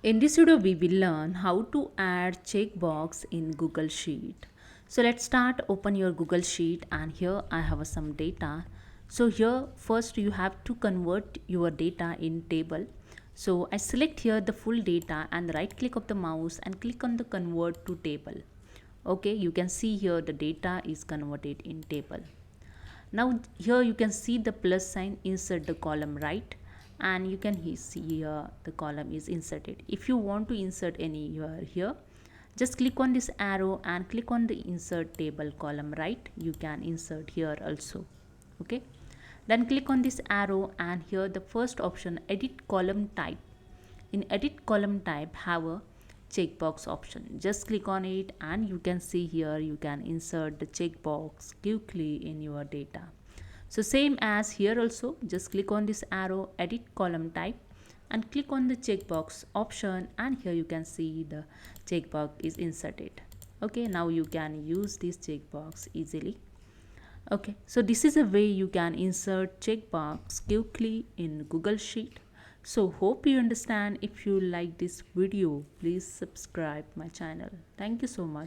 In this video, we will learn how to add checkbox in Google Sheet. So let's start. Open your Google Sheet, and here I have some data. So here first you have to convert your data in table. So I select here the full data and right click of the mouse and click on the convert to table. Okay, you can see here the data is converted in table. Now here you can see the plus sign, insert the column right, and you can see here the column is inserted. If you want to insert anywhere here, just click on this arrow and click on the insert table column right. You can insert here also. Okay, then click on this arrow and here the first option, edit column type. In edit column type have a checkbox option. Just click on it and you can see here you can insert the checkbox quickly in your data. So same as here also, just click on this arrow, edit column type, and click on the checkbox option, and here you can see the checkbox is inserted. Okay, now you can use this checkbox easily. Okay, so this is a way you can insert checkbox quickly in Google Sheet. So hope you understand. If you like this video, please subscribe my channel. Thank you so much.